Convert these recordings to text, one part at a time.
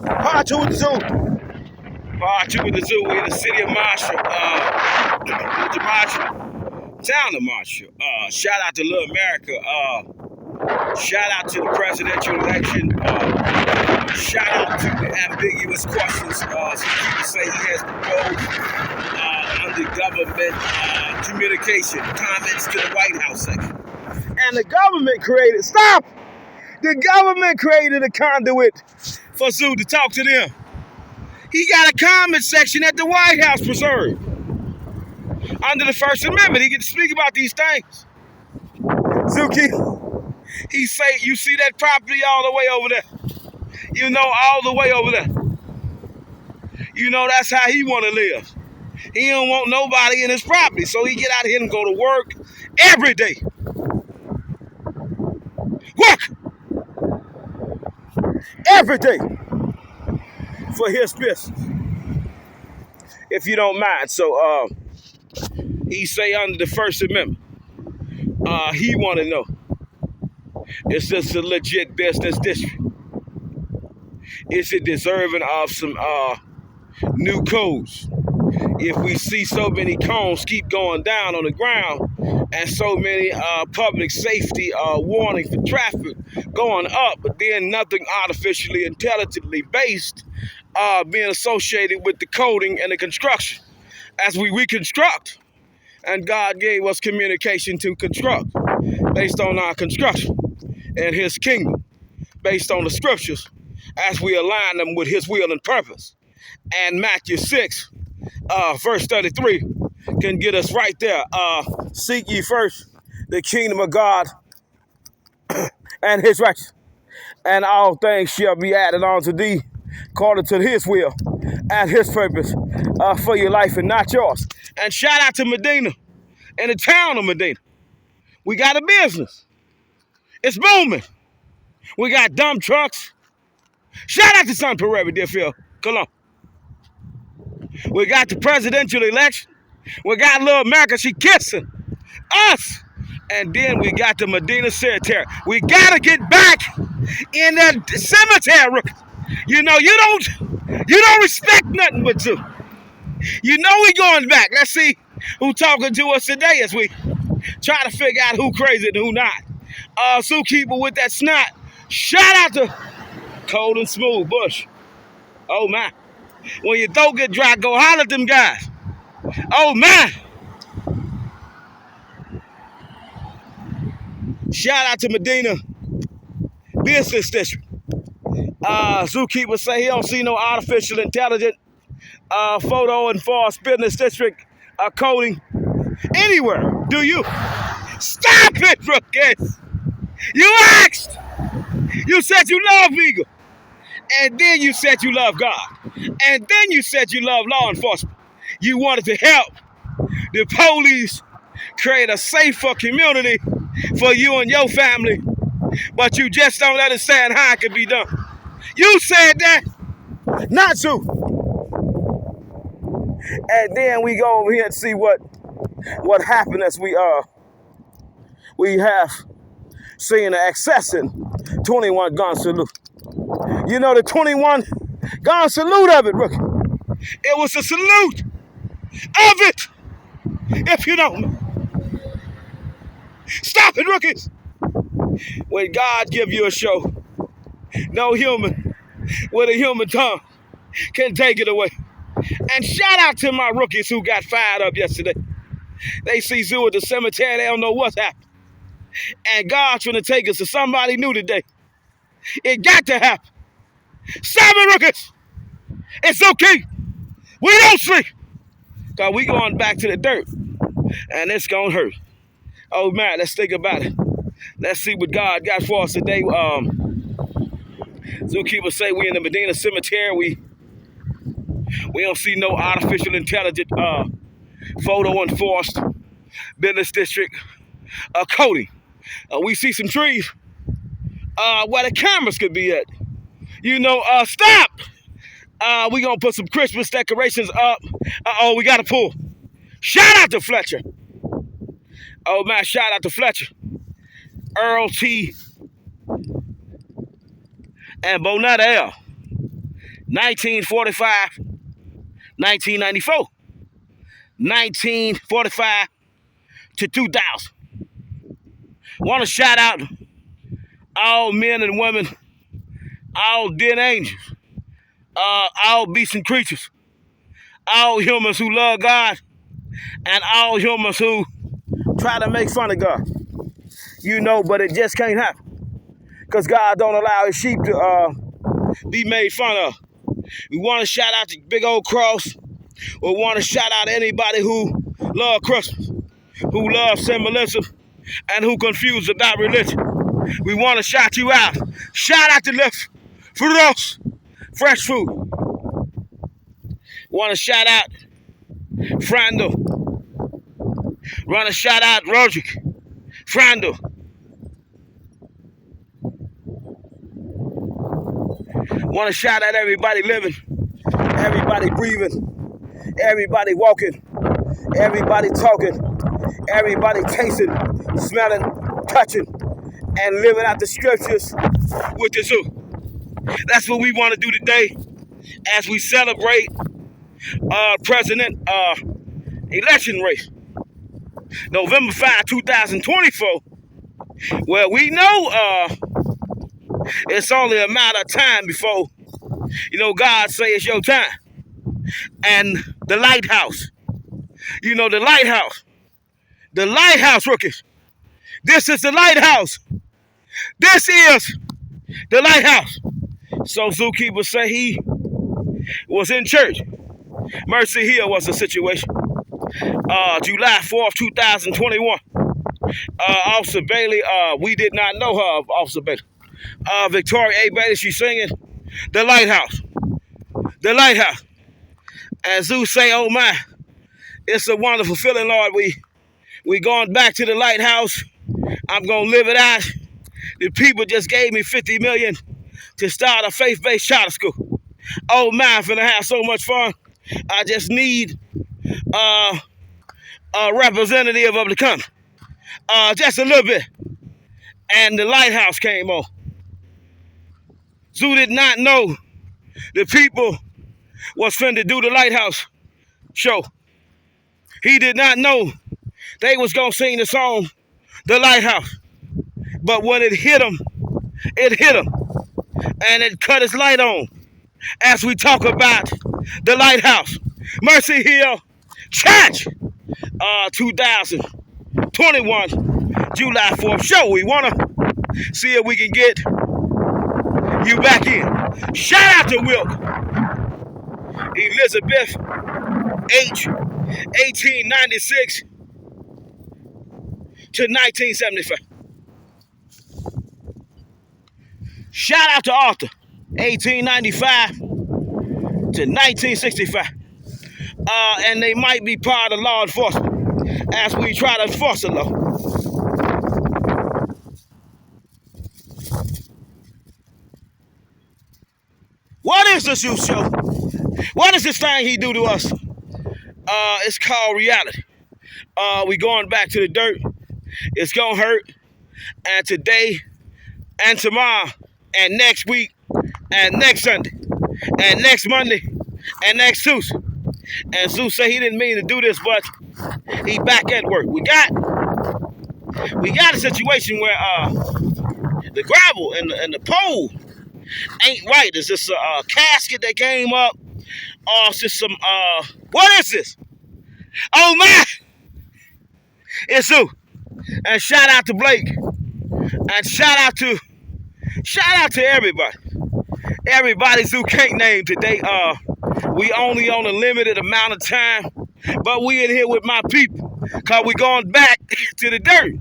Part two with the zoo. Part two with the zoo. We're in the city of Marshall. Town of Marshall. Shout out to Little America. Shout out to the presidential election. Shout out to the ambiguous questions. Some people say he has proposed under government communication comments to the White House section. And the government created, stop! The government created a conduit for Zoo to talk to them. He got a comment section at the White House preserved. Under the First Amendment, he can speak about these things. Zuki, he say, you see that property all the way over there? You know, all the way over there. You know, that's how he want to live. He don't want nobody in his property, so he get out of here and go to work every day. Work! Every day for his business. If you don't mind. So, he say under the First Amendment, he want to know, is this a legit business district? Is it deserving of some new codes? If we see so many cones keep going down on the ground and so many public safety warnings for traffic going up, but then nothing artificially intelligently based being associated with the coding and the construction. As we reconstruct, and God gave us communication to construct based on our construction and his kingdom, based on the scriptures, as we align them with his will and purpose. And Matthew 6, verse 33 can get us right there. Seek ye first the kingdom of God and his righteousness, and all things shall be added unto thee according to his will and his purpose for your life and not yours. And shout out to Medina and the town of Medina. We got a business. It's booming. We got dump trucks. Shout out to Sun Prairie, Deerfield. Come on. We got the presidential election. We got Little America, she kissing us. And then we got the Medina Cemetery. We gotta get back in that cemetery. You know, you don't respect nothing but Zoo. You know we going back. Let's see who talking to us today as we try to figure out who crazy and who not. Zookeeper with that snot. Shout out to Cold and Smooth Bush. Oh my. When your throat get dry, go holler at them guys. Oh man. Shout out to Medina Business District. Zookeeper say he don't see no artificial intelligence photo enforced business district coding anywhere. Do you? Stop it, Brookes. You asked. You said you love Eagle. And then you said you love God. And then you said you love law enforcement. You wanted to help the police create a safer community for you and your family. But you just don't understand how it can be done. You said that. Not you. And then we go over here and see what happened as we have seen an accessing 21 gun salute. You know the 21 gun salute of it, Rookie. It was a salute of it. If you don't know. Stop it, rookies. When God give you a show, no human with a human tongue can take it away. And shout out to my rookies who got fired up yesterday. They see Zoo at the cemetery, they don't know what's happened. And God's trying to take us to somebody new today. It got to happen. Stop it, rookies. It's okay. We don't sleep. Because we going back to the dirt. And it's going to hurt. Oh, man, let's think about it. Let's see what God got for us today. Zookeepers say we in the Medina Cemetery. We don't see no artificial intelligence photo enforced business district coding. We see some trees where the cameras could be at. You know, stop. We gonna put some Christmas decorations up. We got to pull. Shout out to Fletcher. Oh man, shout out to Fletcher. Earl T. and Bonetta L. 1945, 1994, 1945 to 2000. Want to shout out all men and women, all dead angels, all beasts and creatures, all humans who love God, and all humans who try to make fun of God. You know, but it just can't happen. Because God don't allow his sheep to be made fun of. We want to shout out the big old cross. We want to shout out anybody who love Christmas, who love symbolism, and who confused about religion. We want to shout you out. Shout out to Left Frutos, fresh food. Want to shout out Frando. Want to shout out Roderick, Frando. Want to shout out everybody living, everybody breathing, everybody walking, everybody talking, everybody tasting, smelling, touching, and living out the scriptures with the zoo. That's what we want to do today as we celebrate president election race. November 5, 2024, where we know it's only a matter of time before, God say it's your time. And the lighthouse, the lighthouse rookies. This is the lighthouse. This is the lighthouse. So Zookeeper say he was in church. Mercy Hill was the situation. July 4th, 2021. Officer Bailey, we did not know her, Officer Bailey. Victoria A. Bailey, she's singing The Lighthouse. The Lighthouse. And Zeus say, oh my, it's a wonderful feeling, Lord. We going back to the lighthouse. I'm going to live it out. The people just gave me $50 million to start a faith-based charter school. Oh my, I'm finna have so much fun. I just need a representative of the country. Just a little bit. And the lighthouse came on. Zoo did not know the people was finna do the lighthouse show. He did not know they was gonna sing the song, The Lighthouse. But when it hit him, and it cut his light on. As we talk about the lighthouse, Mercy Hill Church, 2021, July 4th show. We wanna see if we can get you back in. Shout out to Wilk, Elizabeth H, 1896 to 1975. Shout out to Arthur, 1895 to 1965. And they might be part of law enforcement as we try to enforce the law. What is this you show? What is this thing he do to us? It's called reality. We going back to the dirt. It's gonna hurt. And today and tomorrow and next week and next Sunday and next Monday and next Tuesday. And Zeus said he didn't mean to do this, but he back at work. We got a situation where the gravel and the pole ain't right. Is this a casket that came up? Or is this some what is this? Oh my! It's Zeus. And shout out to Blake. And shout out to everybody. Everybody Zoo can't name today. We only on a limited amount of time, but we in here with my people, cause we going back to the dirt.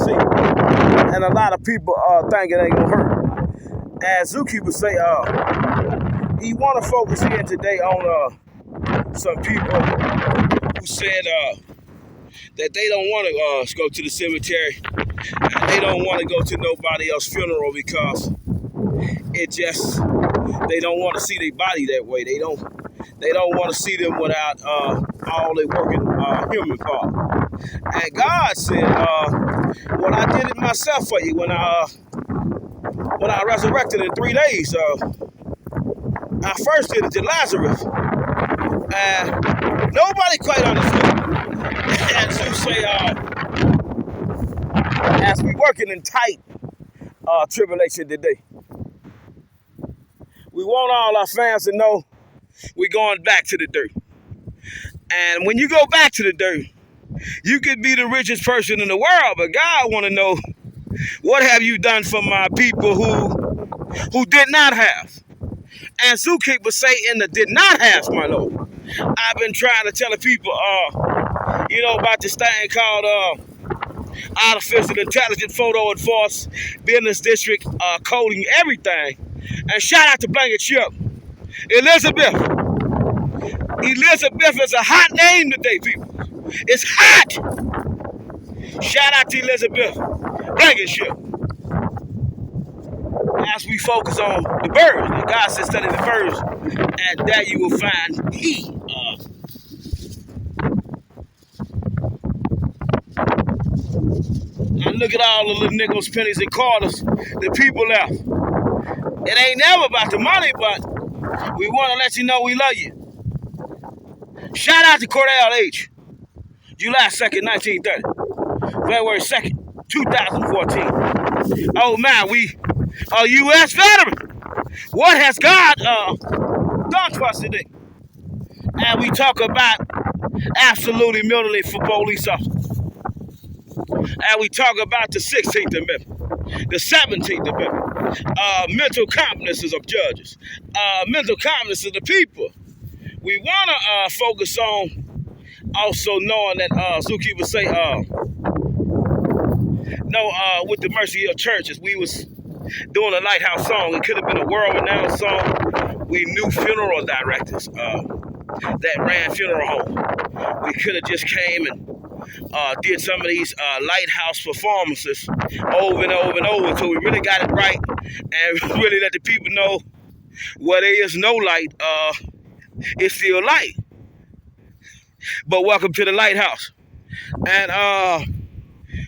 See, and a lot of people think it ain't gonna hurt. As Zookeeper say, he want to focus here today on some people who said that they don't want to go to the cemetery. And they don't want to go to nobody else's funeral because it just, they don't want to see their body that way. They don't want to see them without all their working human part. And God said, well, I did it myself for you when I resurrected in 3 days. I first did it to Lazarus, and nobody quite understood. And so say, as we working in tight tribulation today, we want all our fans to know we're going back to the dirt. And when you go back to the dirt, you could be the richest person in the world, but God want to know, what have you done for my people who did not have? And zookeepers say in the did not have, my Lord. I've been trying to tell the people, about this thing called artificial intelligence, photo enforced, business district, coding, everything. And shout out to Blanket Ship. Elizabeth is a hot name today, people. It's hot. Shout out to Elizabeth Blanket Ship. As we focus on the birds, God said study the birds, and there you will find he. And look at all the little nickels, pennies, and quarters the people left. It ain't never about the money, but we want to let you know we love you. Shout out to Cordell H. July 2nd, 1930. February 2nd, 2014. Oh man, we are U.S. veteran. What has God done to us today? And we talk about absolutely immunity for police officers. And we talk about the 16th Amendment, the 17th Amendment, mental competences of judges, mental competences of the people. We want to focus on also knowing that zookeepers say, with the mercy of churches, we was doing a lighthouse song. It could have been a world-renowned song. We knew funeral directors that ran funeral home. We could have just came and did some of these lighthouse performances over and over and over until we really got it right and really let the people know where there is no light, it's still light. But welcome to the lighthouse. And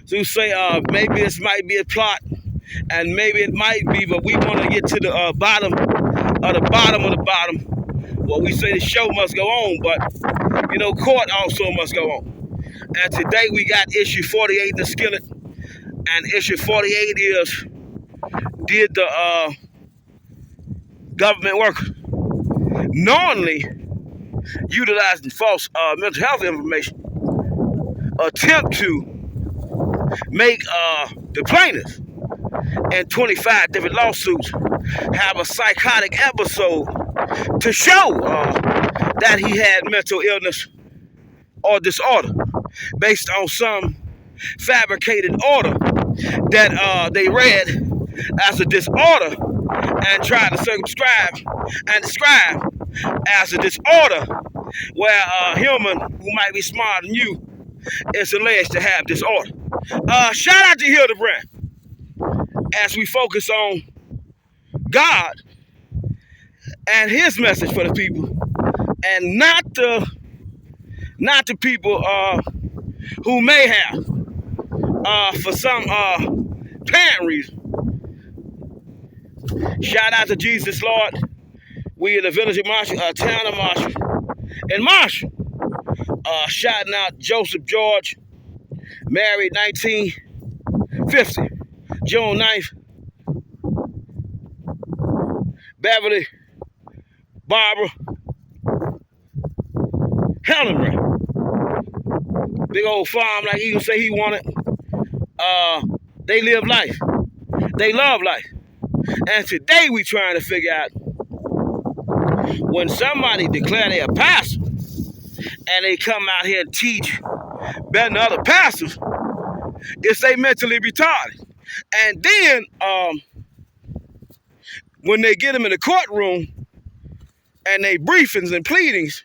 so say maybe this might be a plot, and maybe it might be, but we want to get to the bottom of the bottom of the bottom. Well, we say the show must go on, but court also must go on. And today we got issue 48 in the skillet, and issue 48 is, did the government worker knowingly utilizing false mental health information attempt to make the plaintiff in 25 different lawsuits have a psychotic episode to show that he had mental illness or disorder based on some fabricated order that they read as a disorder and tried to circumscribe and describe as a disorder where a human who might be smarter than you is alleged to have disorder. Shout out to Hildebrand as we focus on God and his message for the people, and not the people who may have for some apparent reason. Shout out to Jesus Lord. We in the village of Marshall, town of Marshall, and Marshall. Shouting out Joseph George, married 1950, June 9th. Beverly, Barbara, Helen, big old farm like Eagle say he wanted. They live life. They love life. And today we trying to figure out, when somebody declare they're a pastor and they come out here and teach better than other pastors, is they mentally retarded. And then when they get them in the courtroom and they briefings and pleadings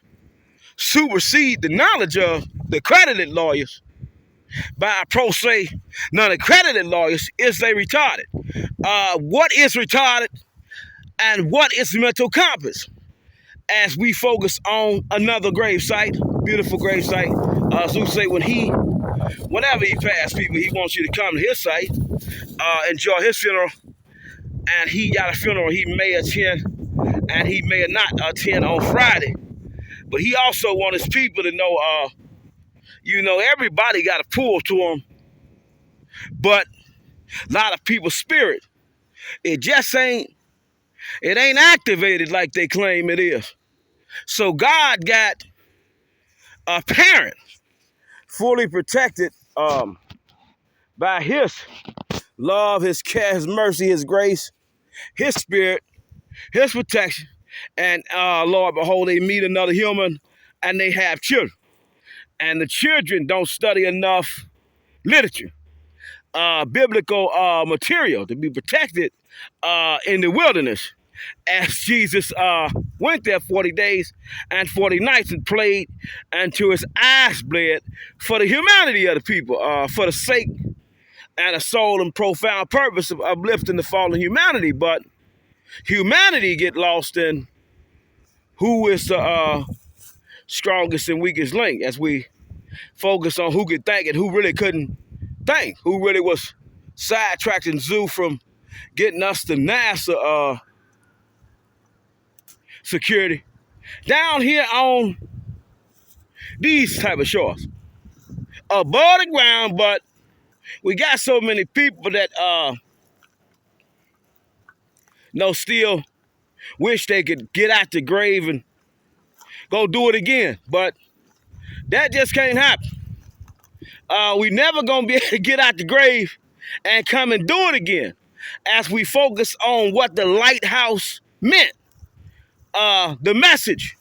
supersede the knowledge of the accredited lawyers by pro se non-accredited lawyers, is they retarded. What is retarded and what is mental compass? As we focus on another gravesite, beautiful gravesite. Zeus say whenever he passes people, he wants you to come to his site, enjoy his funeral, and he got a funeral he may attend and he may not attend on Friday. But he also wants his people to know, everybody got a pull to him, but a lot of people's spirit, it ain't activated like they claim it is. So God got a parent fully protected by his love, his care, his mercy, his grace, his spirit, his protection. And Lord, behold, they meet another human and they have children. And the children don't study enough literature, biblical material to be protected in the wilderness. As Jesus went there 40 days and 40 nights and prayed until his eyes bled for the humanity of the people, for the sake and a sole and profound purpose of uplifting the fallen humanity. But humanity get lost in who is the strongest and weakest link as we focus on who could think and who really couldn't think, who really was sidetracking Zoo from getting us to NASA security down here on these type of shores above the ground. But we got so many people that still wish they could get out the grave and go do it again, but that just can't happen. We never gonna be able to get out the grave and come and do it again as we focus on what the lighthouse meant, the message.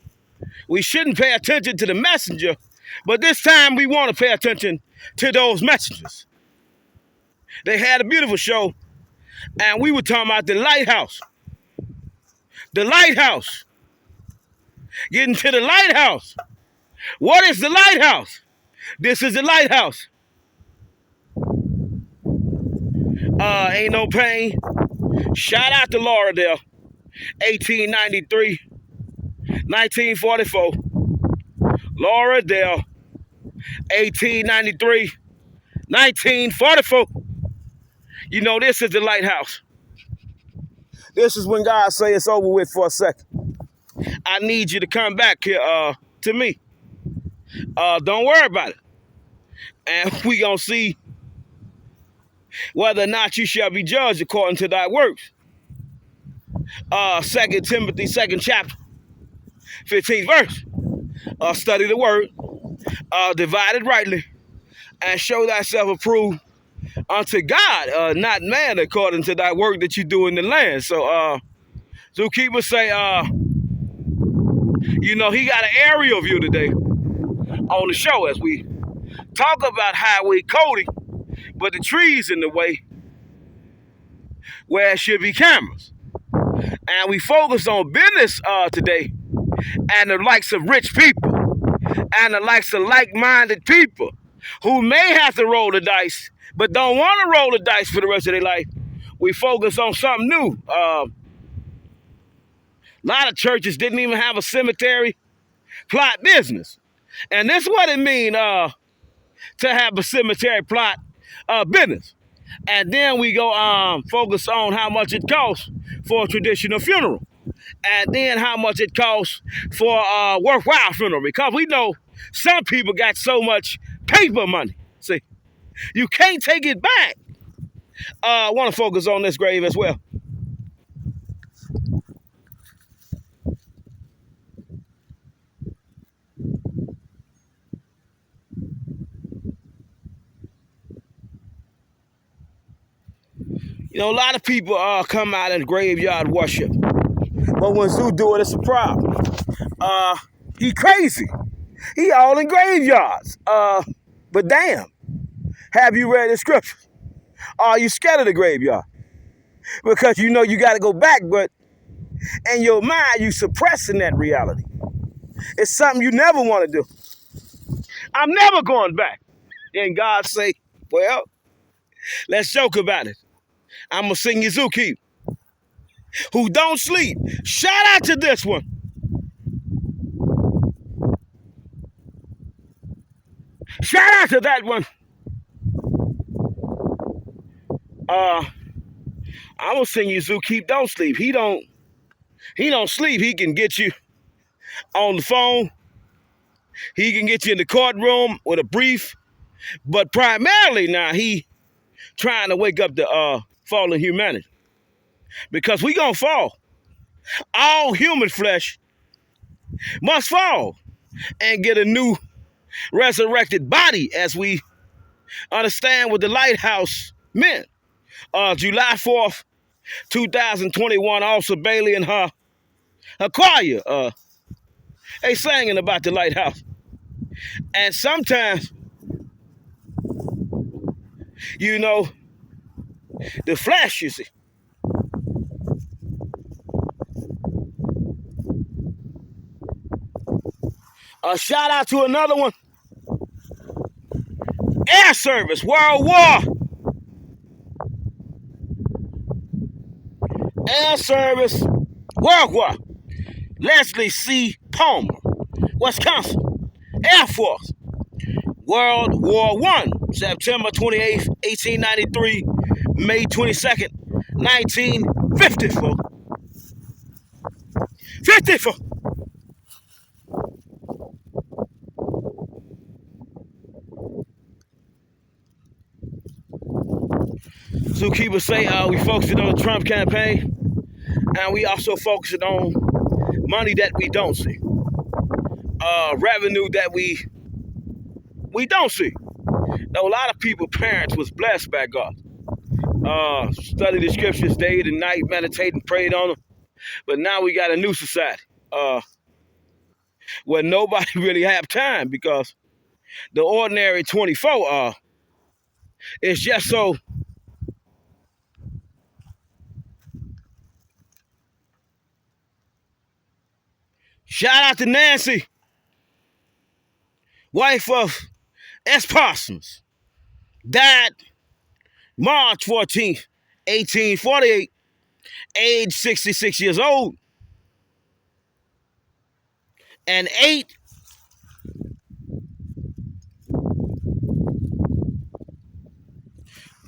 We shouldn't pay attention to the messenger, but this time we want to pay attention to those messengers. They had a beautiful show, and we were talking about the lighthouse. The lighthouse. Getting to the lighthouse. What is the lighthouse? This is the lighthouse. Ain't no pain. Shout out to Lauderdale. 1893, 1944. Lauderdale, 1893, 1944. This is the lighthouse. This is when God say it's over with for a second. I need you to come back here to me. Don't worry about it. And we gonna see whether or not you shall be judged according to thy works. 2 Timothy, 2nd chapter, 15th verse. Study the word, divide it rightly, and show thyself approved unto God, not man, according to thy work that you do in the land. So zookeeper say, he got an aerial view today on the show as we talk about highway coding, but the trees in the way where it should be cameras. And we focus on business today and the likes of rich people and the likes of like-minded people who may have to roll the dice but don't want to roll the dice for the rest of their life. We focus on something new. A lot of churches didn't even have a cemetery plot business. And this is what it means to have a cemetery plot business. And then we go focus on how much it costs for a traditional funeral. And then how much it costs for a worthwhile funeral. Because we know some people got so much paper money. See, you can't take it back. I want to focus on this grave as well. A lot of people come out in graveyard worship. But when Zoo do it, it's a problem. He crazy. He all in graveyards. But damn, have you read the scripture? Are you scared of the graveyard? Because you got to go back, but in your mind, you suppressing that reality. It's something you never want to do. I'm never going back. And God say, well, let's joke about it. I'm going to sing you Zookeeper, who don't sleep. Shout out to this one. Shout out to that one. I'm going to sing you Zookeeper, don't sleep. He don't He don't sleep. He can get you on the phone. He can get you in the courtroom with a brief. But primarily now he trying to wake up the fallen humanity. Because we gonna fall. All human flesh must fall and get a new resurrected body, as we understand what the lighthouse meant. July 4th, 2021, also Bailey and her choir, they singing about the lighthouse. And sometimes, you know, the flesh, you see. A shout out to another one. Air Service, World War. Air Service, World War. Leslie C. Palmer, Wisconsin. Air Force, World War I, September 28th, 1893, May 22nd, 1954. 54. Zookeeper say we focusing on the Trump campaign, and we also focusing on money that we don't see, revenue that we don't see. Now, a lot of people, parents, was blessed by God. Studied the scriptures day and night, meditated and prayed on them. But now we got a new society where nobody really have time, because the ordinary 24 is just so. Shout out to Nancy, wife of S. Parsons, died March 14th, 1848, age 66 years old. And 8,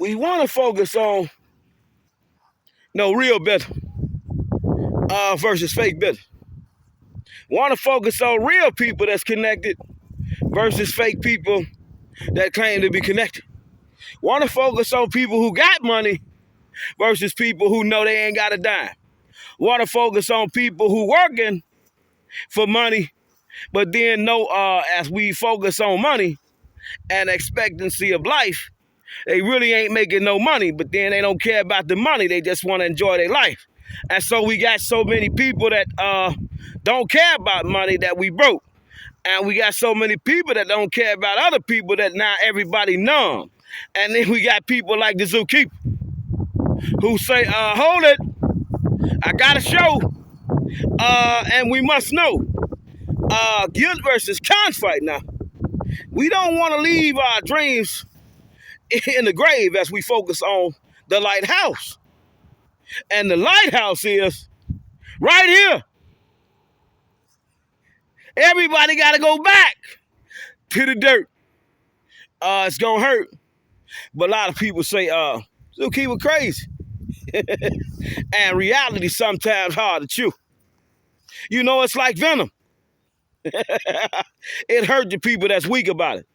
we want to focus on real better versus fake better. Want to focus on real people that's connected versus fake people that claim to be connected. Want to focus on people who got money versus people who know they ain't got a dime. Want to focus on people who working for money, but then know as we focus on money and expectancy of life, they really ain't making no money, but then they don't care about the money. They just want to enjoy their life. And so we got so many people that don't care about money that we broke. And we got so many people that don't care about other people that now everybody numb. And then we got people like the zookeeper who say, hold it, I got a show, and we must know. Guilt versus conflict now. We don't want to leave our dreams in the grave as we focus on the lighthouse. And the lighthouse is right here. Everybody got to go back to the dirt. It's going to hurt. But a lot of people say, zookeeper crazy. And reality sometimes hard to chew. You know, it's like venom. It hurt the people that's weak about it.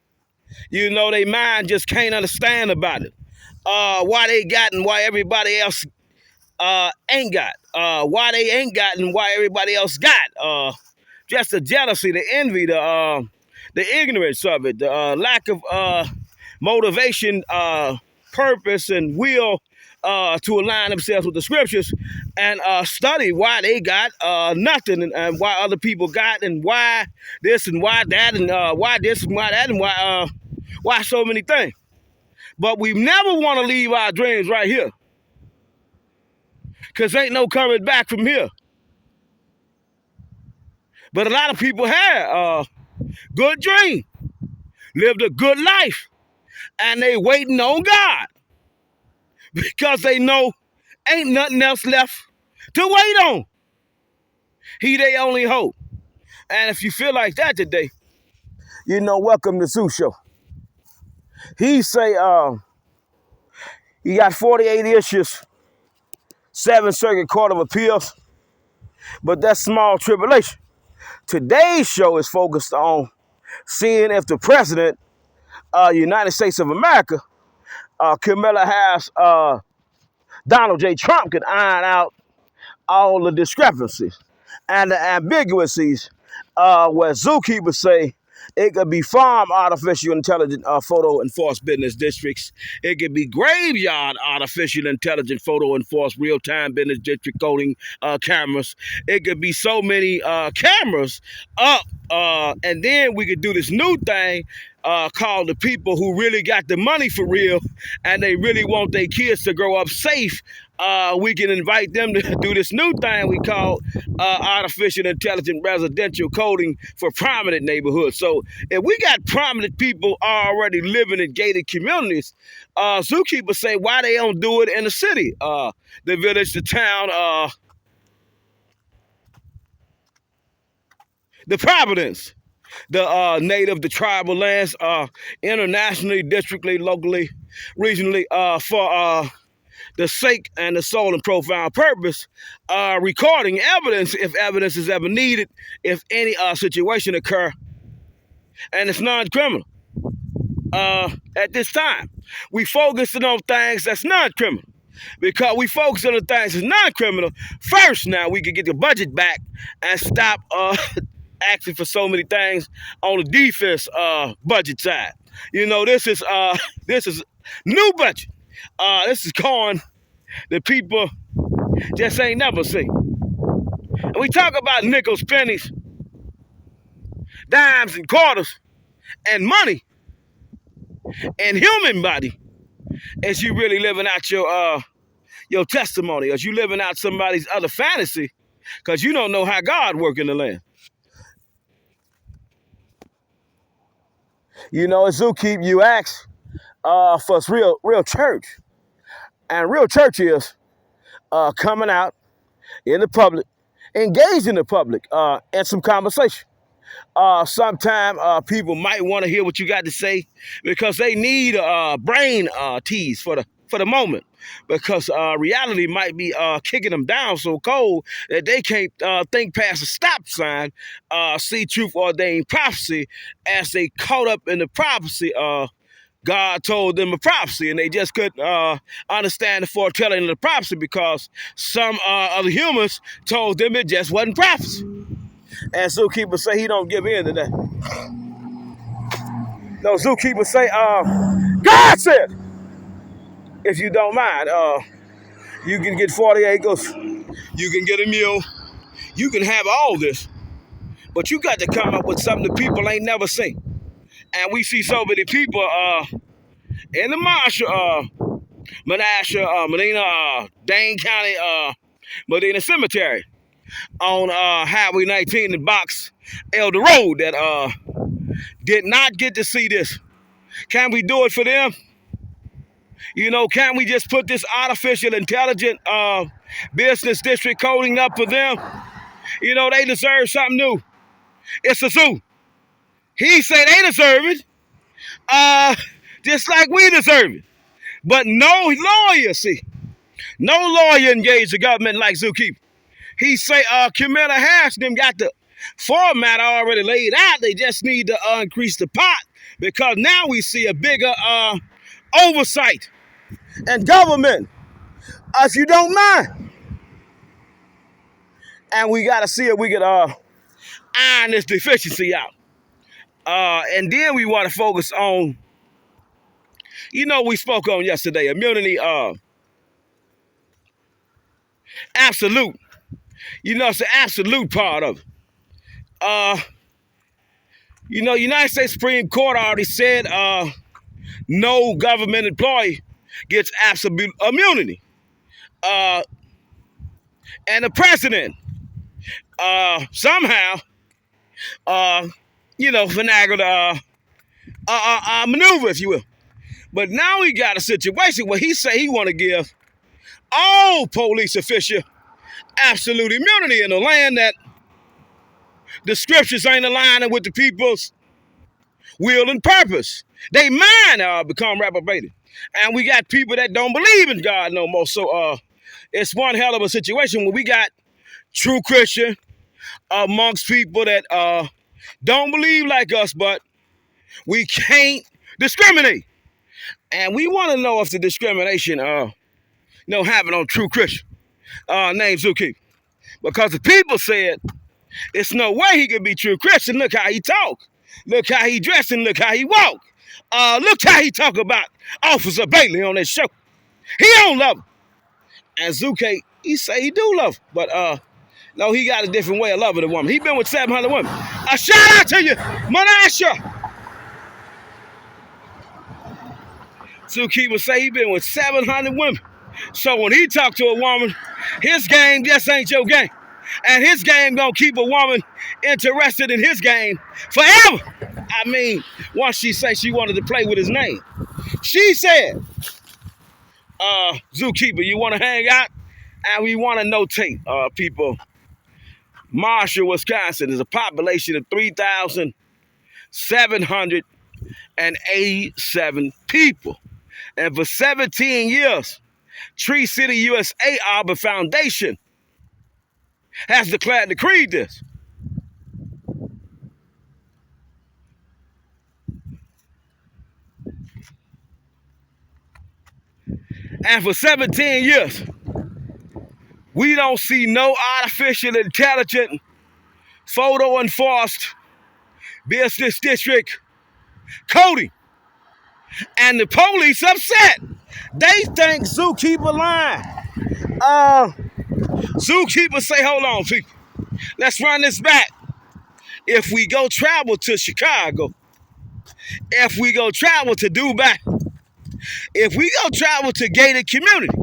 You know, they mind just can't understand about it. Why they got and why everybody else ain't got. Why they ain't got and why everybody else got. Just the jealousy, the envy, the ignorance of it, the lack of motivation, purpose, and will to align themselves with the scriptures and study why they got nothing, and why other people got, and why this and why that, and why this and why that, and why so many things. But we never want to leave our dreams right here, because ain't no coming back from here. But a lot of people had a good dream, lived a good life, and they waiting on God because they know ain't nothing else left to wait on. He they only hope. And if you feel like that today, you know, welcome to Zoo Show. He say he got 48 issues, 7th Circuit Court of Appeals, but that's small tribulation. Today's show is focused on seeing if the president of the United States of America, Kamala Harris, Donald J. Trump, can iron out all the discrepancies and the ambiguities where zookeepers say it could be farm artificial intelligent photo enforced business districts. It could be graveyard artificial intelligent photo enforced real-time business district coding cameras. It could be so many cameras up, and then we could do this new thing called the people who really got the money for real and they really want their kids to grow up safe. We can invite them to do this new thing we call artificial intelligent residential coding for prominent neighborhoods. So if we got prominent people already living in gated communities, zookeepers say why they don't do it in the city, the village, the town, the Providence, the native, the tribal lands, internationally, districtly, locally, regionally, for the sake and the sole and profound purpose, recording evidence if evidence is ever needed, if any situation occur, and it's non-criminal. At this time, we focusing on things that's non-criminal. Because we focus on the things that's non-criminal, first now we can get the budget back and stop asking for so many things on the defense budget side. You know, this is new budget. This is corn that people just ain't never seen. And we talk about nickels, pennies, dimes, and quarters, and money, and human body, as you really living out your testimony, as you living out somebody's other fantasy, because you don't know how God work in the land. You know, at Zookeep, you ask for real church. And real church is coming out in the public, engaging the public in some conversation. Sometimes people might want to hear what you got to say because they need a brain tease for the moment. Because reality might be kicking them down so cold that they can't think past a stop sign, see truth ordained prophecy as they caught up in the prophecy. God told them a prophecy, and they just couldn't understand the foretelling of the prophecy because some other humans told them it just wasn't prophecy. And zookeepers say he don't give in to that. No, zookeepers say, God said, if you don't mind, you can get 40 acres, you can get a mule, you can have all this, but you got to come up with something that people ain't never seen. And we see so many people in the Marshall, Medina, Dane County, Medina Cemetery on Highway 19 in Box Elder Road that did not get to see this. Can we do it for them? You know, can't we just put this artificial intelligent business district coding up for them? You know, they deserve something new. It's a zoo. He said they deserve it, just like we deserve it. But no lawyer, see, no lawyer engaged the government like Zookeeper. He say Kamala Harris them got the format already laid out. They just need to increase the pot because now we see a bigger oversight and government, if you don't mind. And we got to see if we can iron this deficiency out. And then we want to focus on, you know, we spoke on yesterday, immunity, absolute. You know, it's the absolute part of it. You know, United States Supreme Court already said no government employee gets absolute immunity. And the president somehow, you know, finagled maneuver, if you will. But now we got a situation where he say he want to give all police officials absolute immunity in a land that the scriptures ain't aligning with the people's will and purpose. They mind become reprobated. And we got people that don't believe in God no more. So it's one hell of a situation where we got true Christian, amongst people that don't believe like us, but we can't discriminate. And we want to know if the discrimination happen on true Christian named Zookeeper. Because the people said it's no way he could be true Christian. Look how he talk. Look how he dressed and look how he walk. Look how he talk about Officer Bailey on that show. He don't love him. And Zuke, he say he do love her. But no, he got a different way of loving a woman. He been with 700 women. A shout out to you, Manasha. Zookeeper say he been with 700 women. So when he talk to a woman, his game just ain't your game. And his game gonna keep a woman interested in his game forever. I mean, once she say she wanted to play with his name. She said, Zookeeper, you wanna hang out? And we wanna notate, people, Marshall, Wisconsin is a population of 3,787 people. And for 17 years, Tree City USA Arbor Foundation has decreed this. And for 17 years, we don't see no artificial intelligent photo enforced business district coding. And the police upset. They think Zookeeper lying. Zookeeper say, hold on, people. Let's run this back. If we go travel to Chicago, if we go travel to Dubai, if we go travel to gated community,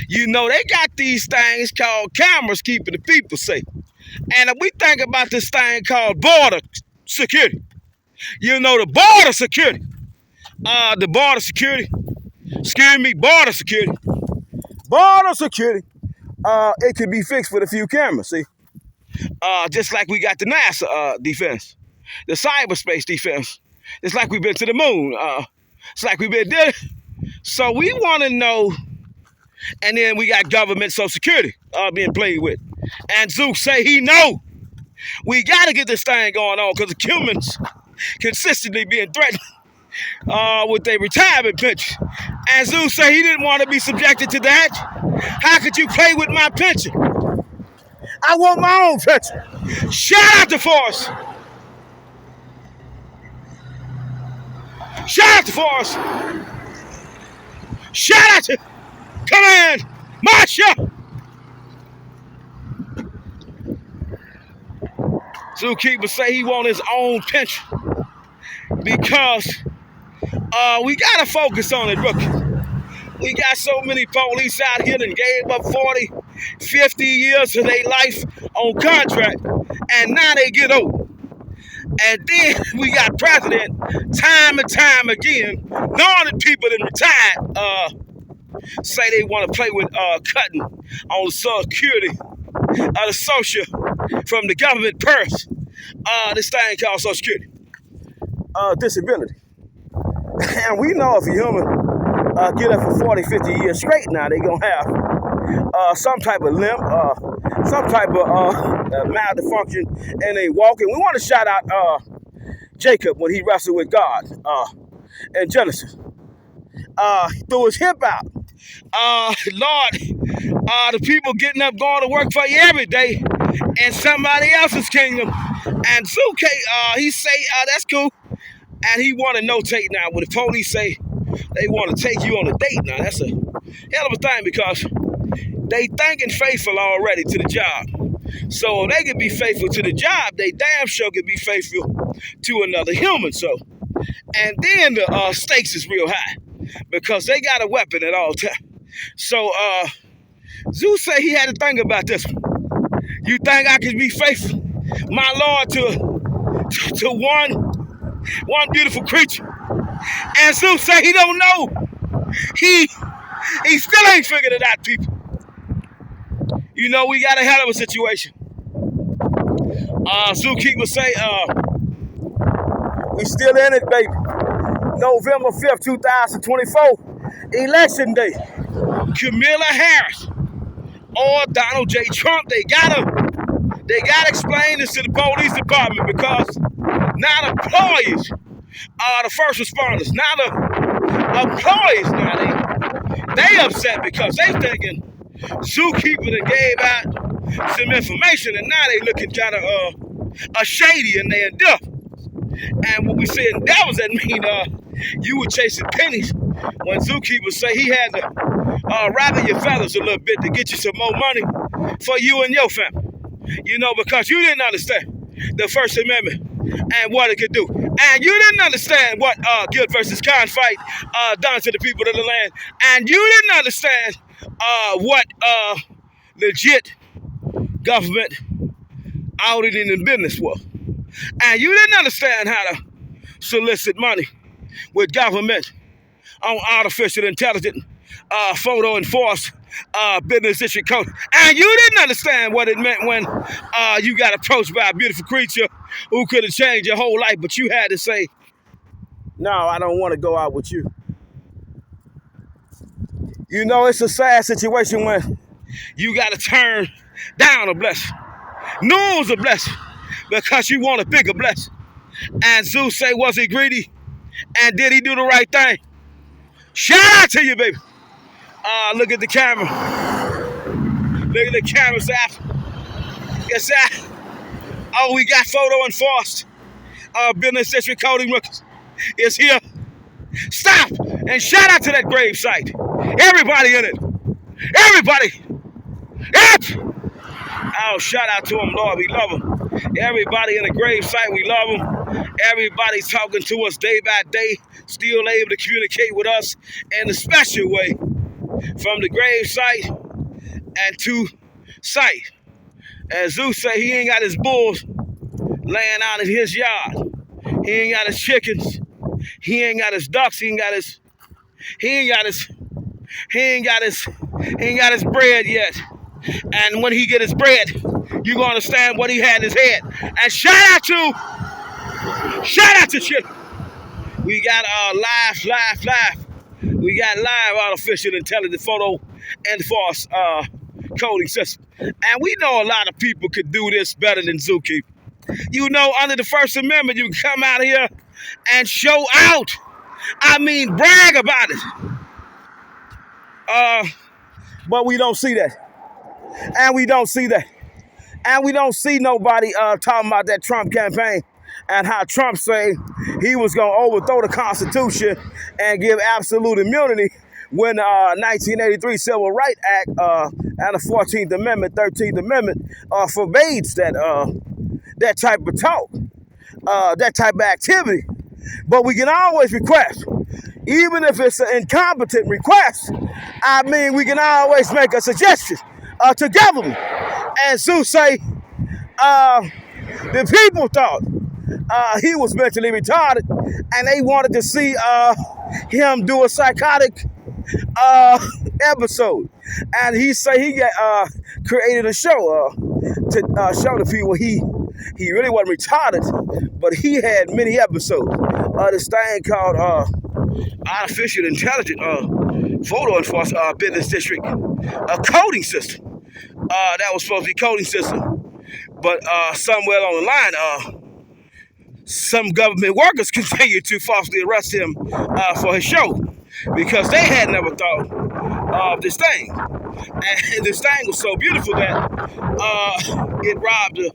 you know they got these things called cameras keeping the people safe. And if we think about this thing called border security, you know the border security, it could be fixed with a few cameras, see? Just like we got the NASA defense, the cyberspace defense. It's like we've been to the moon. It's like we've been there. So we want to know, and then we got government social security being played with. And Zook say he know. We got to get this thing going on because the humans consistently being threatened with their retirement pension. And Zook say he didn't want to be subjected to that. How could you play with my pension? I want my own pension. Shout out to Forrest. Shout out to Forrest. Shout out to Command Marshall. Zookeeper say he want his own pension because we gotta focus on it, rookie. We got so many police out here that gave up 40, 50 years of their life on contract, and now they get old. And then we got president time and time again, knowing that people that retired say they want to play with cutting on the security, the social from the government purse. This thing called Social Security disability. And we know if a human get up for 40, 50 years straight now, they're going to have some type of limp, some type of malfunction, and they walking. We want to shout out Jacob when he wrestled with God in Genesis. He threw his hip out. Lord, the people getting up, going to work for you every day in somebody else's kingdom. And Zuke, he say, that's cool. And he want to notate now when the police say they want to take you on a date now. That's a hell of a thing because they thinking faithful already to the job. So if they can be faithful to the job, they damn sure can be faithful to another human. So, and then the stakes is real high because they got a weapon at all times. So Zeus said he had to think about this one. You think I can be faithful, my Lord, to one beautiful creature? And Zeus said he don't know. He still ain't figured it out, people. You know, we got a hell of a situation. Zookeeper say, we still in it, baby. November 5th, 2024, Election Day. Kamala Harris or Donald J. Trump. They gotta explain this to the police department, because now the employees are the first responders. Now the employees, now they upset because they thinking Zookeeper that gave out some information, and now they looking kind of shady in their endeavor. And when we say endeavors, that mean you were chasing pennies when Zookeeper say he had to rattle your feathers a little bit to get you some more money for you and your family. You know, because you didn't understand the First Amendment and what it could do. And you didn't understand what guilt versus con fight done to the people of the land. And you didn't understand what legit government auditing and business was. And you didn't understand how to solicit money with government on artificial intelligence, photo enforced business district code. And you didn't understand what it meant when you got approached by a beautiful creature who could have changed your whole life, but you had to say, no, I don't want to go out with you. You know, it's a sad situation when you got to turn down a blessing. Lose a blessing because you want a bigger blessing. And Zeus say, was he greedy? And did he do the right thing? Shout out to you, baby. Look at the camera. Look at the camera, Zap. Yes, sir. Oh, we got photo enforced. Business district coding workers is here. Stop and shout out to that grave site. Everybody in it. Everybody. Yep. Oh, shout out to them, Lord. We love them. Everybody in the grave site, we love them. Everybody's talking to us day by day, still able to communicate with us in a special way from the grave site and to sight. As Zeus say, he ain't got his bulls laying out in his yard. He ain't got his chickens. He ain't got his ducks. He ain't got his bread yet. And when he get his bread, you gonna understand what he had in his head. And shout out to Chip. We got live. We got live artificial intelligence photo enforced coding system. And we know a lot of people could do this better than Zookeeper. You know, under the First Amendment, you can come out here and show out. I mean, brag about it. But we don't see that. And we don't see that. And we don't see nobody talking about that Trump campaign and how Trump say he was going to overthrow the Constitution and give absolute immunity when 1983 Civil Rights Act and the 14th Amendment, 13th Amendment forbids that type of talk, that type of activity. But we can always request, even if it's an incompetent request, I mean, we can always make a suggestion to government. And Sue say, the people thought he was mentally retarded, and they wanted to see him do a psychotic episode. And he say he got created a show to show the people he really wasn't retarded, but he had many episodes of this thing called artificial intelligence photo enforcement business district coding system. That was supposed to be coding system, but somewhere along the line, some government workers continued to falsely arrest him for his show because they had never thought of this thing. And this thing was so beautiful that it robbed the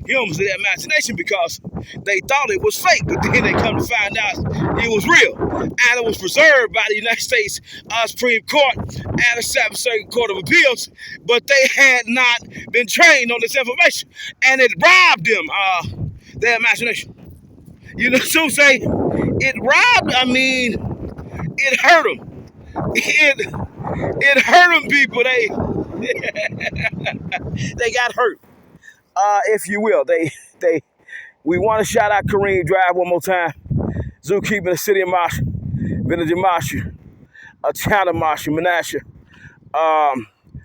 humans of their imagination because they thought it was fake, but then they come to find out it was real. And it was preserved by the United States Supreme Court and the 7th Circuit Court of Appeals, but they had not been trained on this information. And it robbed them their imagination. You know, so say it robbed, I mean, it hurt them. It hurt them, people. They got hurt. If you will, we want to shout out Kareem Drive one more time. Zookeeper in the city of Marshall, village of Marshall, a town of Marshall, Menasha,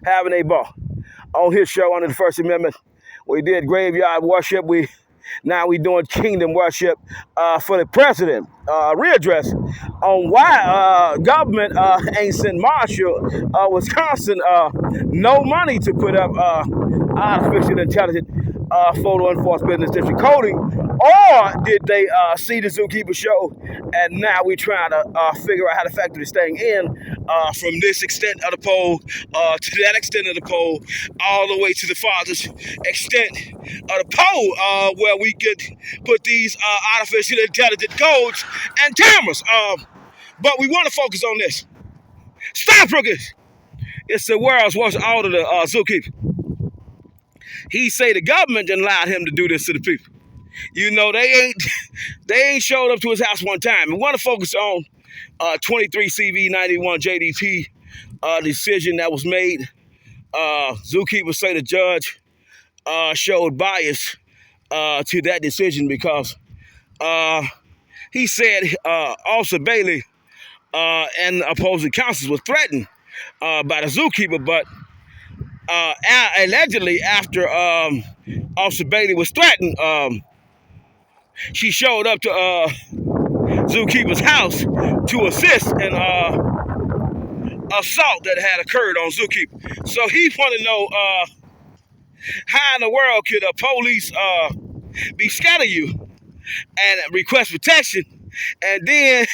having a ball on his show under the First Amendment. We did graveyard worship. We Now we doing kingdom worship for the president. Readdress on why government ain't sent Marshall, Wisconsin, no money to put up artificial intelligence photo enforcement business district coding, or did they see the zookeeper show and now we trying to figure out how to factor this thing in from this extent of the pole to that extent of the pole, all the way to the farthest extent of the pole where we could put these artificial intelligent codes and cameras. But we want to focus on this. Stop, Brookers! It's the world's worst auditor, zookeeper. He say the government didn't allow him to do this to the people. You know, they ain't showed up to his house one time. We want to focus on 23 CV 91 JDP decision that was made. Zookeepers say the judge showed bias to that decision because he said Officer Bailey and opposing counsels were threatened by the zookeeper, but allegedly after Officer Bailey was threatened, she showed up to zookeeper's house to assist in assault that had occurred on zookeeper. So he want to know how in the world could a police be scared of you and request protection, and then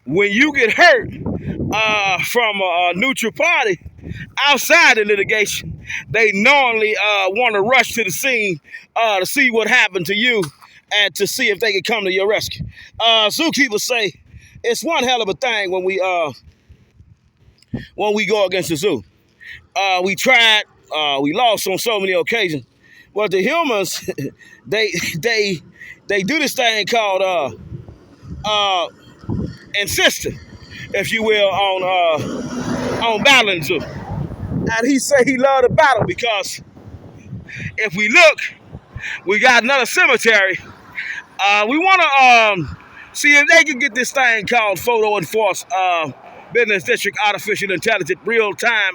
when you get hurt from a neutral party outside the litigation, they normally want to rush to the scene to see what happened to you and to see if they can come to your rescue. Zookeepers say it's one hell of a thing when we go against the zoo. We tried, we lost on so many occasions, but the humans they do this thing called insisting, if you will, on battling zoo. And he say he loved the battle because if we look, we got another cemetery. We want to see if they can get this thing called photo enforced business district artificial intelligence real-time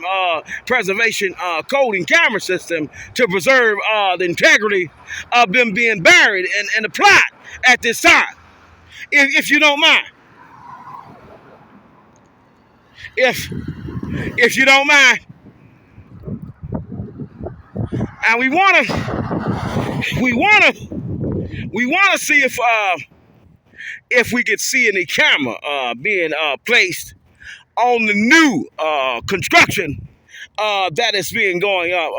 preservation coding camera system to preserve the integrity of them being buried in the plot at this time. If you don't mind. If you don't mind. And we wanna see if we could see any camera being placed on the new construction that is being going up,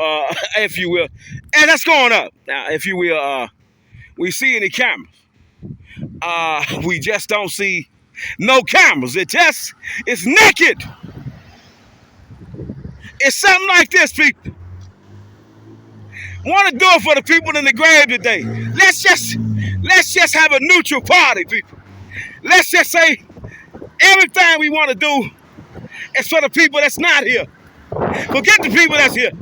if you will, and that's going up now, if you will. We see any cameras. We just don't see no cameras. It's naked. It's something like this, people. Want to do it for the people in the grave today. Let's just have a neutral party, people. Let's just say everything we want to do is for the people that's not here. Forget the people that's here.